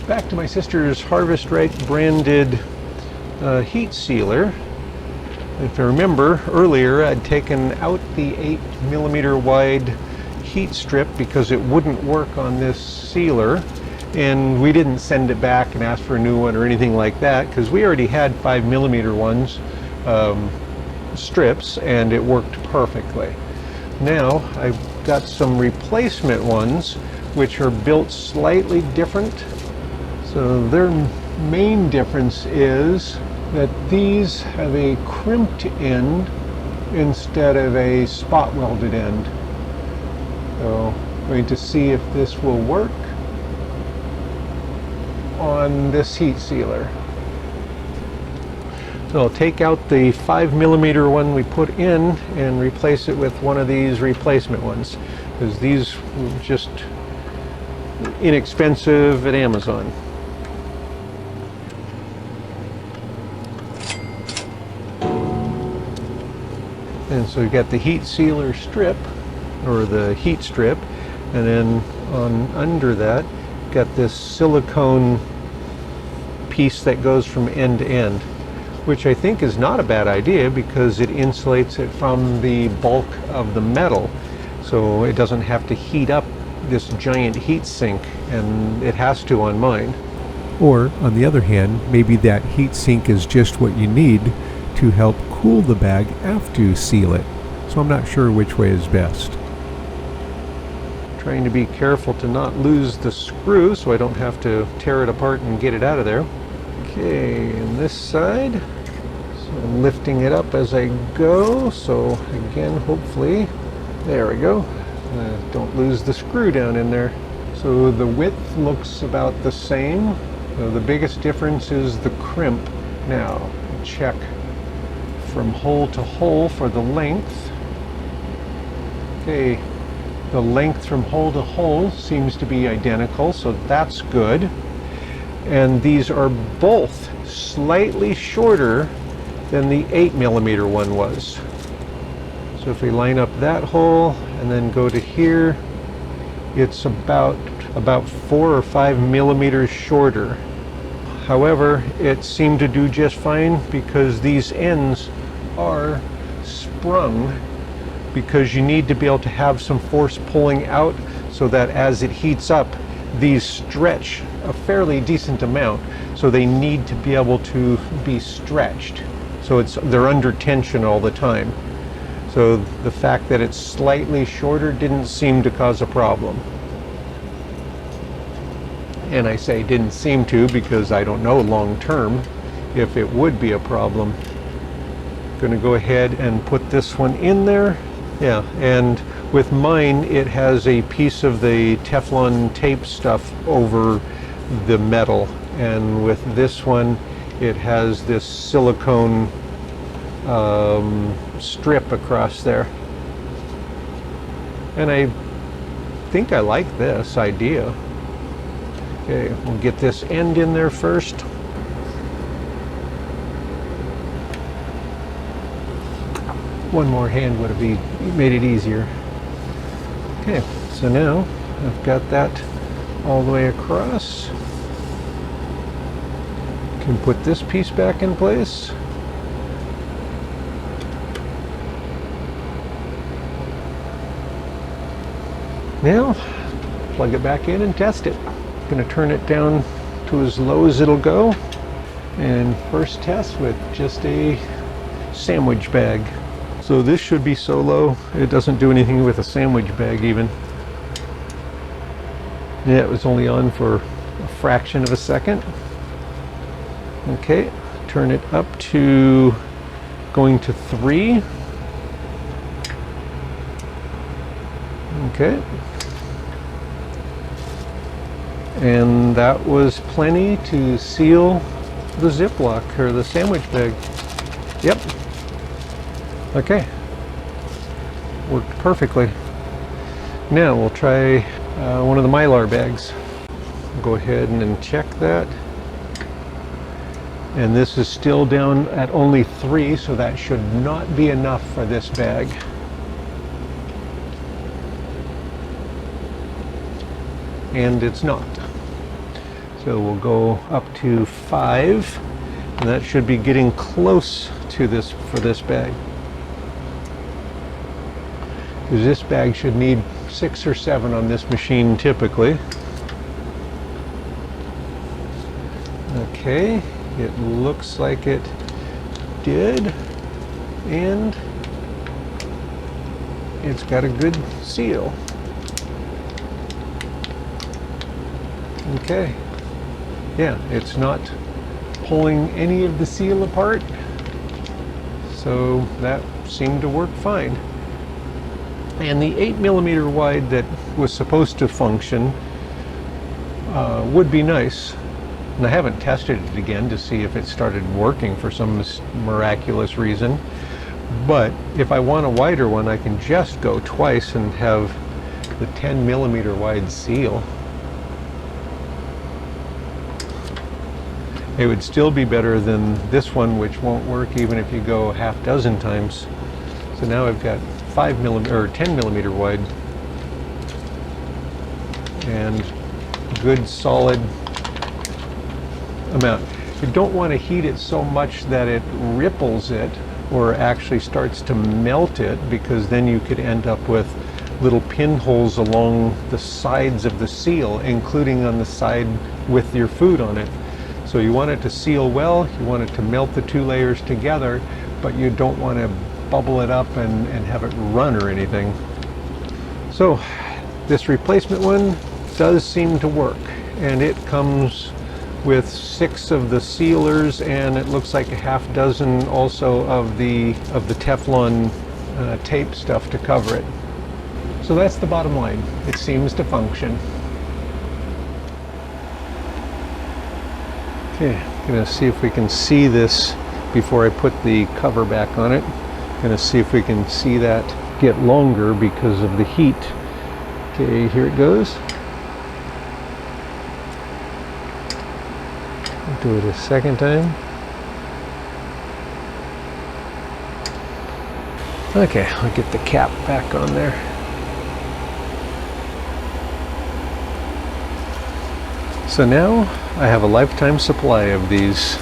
Back to my sister's Harvest Right branded heat sealer. If I remember earlier, I'd taken out the 8mm wide heat strip because it wouldn't work on this sealer, and we didn't send it back and ask for a new one or anything like that because we already had 5mm ones, strips, and it worked perfectly. Now I've got some replacement ones which are built slightly different. So their main difference is that these have a crimped end instead of a spot welded end. So I'm going to see if this will work on this heat sealer. So I'll take out the 5mm one we put in and replace it with one of these replacement ones, because these were just inexpensive at Amazon. And so you've got the heat sealer strip, or the heat strip, and then on under that got this silicone piece that goes from end to end, which I think is not a bad idea because it insulates it from the bulk of the metal, so it doesn't have to heat up this giant heat sink, and it has to on mine. Or, on the other hand, maybe that heat sink is just what you need to help cool the bag after you seal it. So I'm not sure which way is best. Trying to be careful to not lose the screw so I don't have to tear it apart and get it out of there. Okay, and this side, so I'm lifting it up as I go, so again, hopefully, there we go, don't lose the screw down in there. So the width looks about the same. So the biggest difference is the crimp. Now, check from hole to hole for the length. Okay, the length from hole to hole seems to be identical, so that's good. And these are both slightly shorter than the 8mm one was. So if we line up that hole and then go to here, it's about 4 or 5mm shorter. However, it seemed to do just fine because these ends are sprung, because you need to be able to have some force pulling out so that as it heats up, these stretch a fairly decent amount, so they need to be able to be stretched. So they're under tension all the time. So the fact that it's slightly shorter didn't seem to cause a problem. And I say didn't seem to because I don't know long term if it would be a problem. I'm going to go ahead and put this one in there. Yeah, and with mine it has a piece of the Teflon tape stuff over the metal, and with this one it has this silicone strip across there. And I think I like this idea. Okay, we'll get this end in there first. One more hand would have made it easier. Okay, so now I've got that all the way across. Can put this piece back in place. Now, plug it back in and test it. I'm going to turn it down to as low as it'll go. And first test with just a sandwich bag. So this should be so low, it doesn't do anything with a sandwich bag even. Yeah, it was only on for a fraction of a second. Okay, turn it up to going to 3. Okay. And that was plenty to seal the Ziploc or the sandwich bag. Yep. Okay. Worked perfectly. Now we'll try one of the Mylar bags. Go ahead and check that. And this is still down at only 3, so that should not be enough for this bag. And it's not. So we'll go up to 5, and that should be getting close to this for this bag. Because this bag should need 6 or 7 on this machine typically. Okay, it looks like it did, and it's got a good seal. Okay, yeah, it's not pulling any of the seal apart, so that seemed to work fine. And the 8mm wide that was supposed to function would be nice. And I haven't tested it again to see if it started working for some miraculous reason. But if I want a wider one, I can just go twice and have the 10mm wide seal. It would still be better than this one, which won't work even if you go a half dozen times. So now I've got 5mm or 10mm wide and good solid amount. You don't want to heat it so much that it ripples it or actually starts to melt it, because then you could end up with little pinholes along the sides of the seal, including on the side with your food on it. So you want it to seal well, you want it to melt the 2 layers together, but you don't want to bubble it up and have it run or anything. So this replacement one does seem to work, and it comes with 6 of the sealers, and it looks like a half dozen also of the Teflon tape stuff to cover it. So that's the bottom line. It seems to function. Okay, I'm gonna see if we can see this before I put the cover back on it. Gonna see if we can see that get longer because of the heat. Okay, here it goes. Do it a second time. Okay, I'll get the cap back on there. So now I have a lifetime supply of these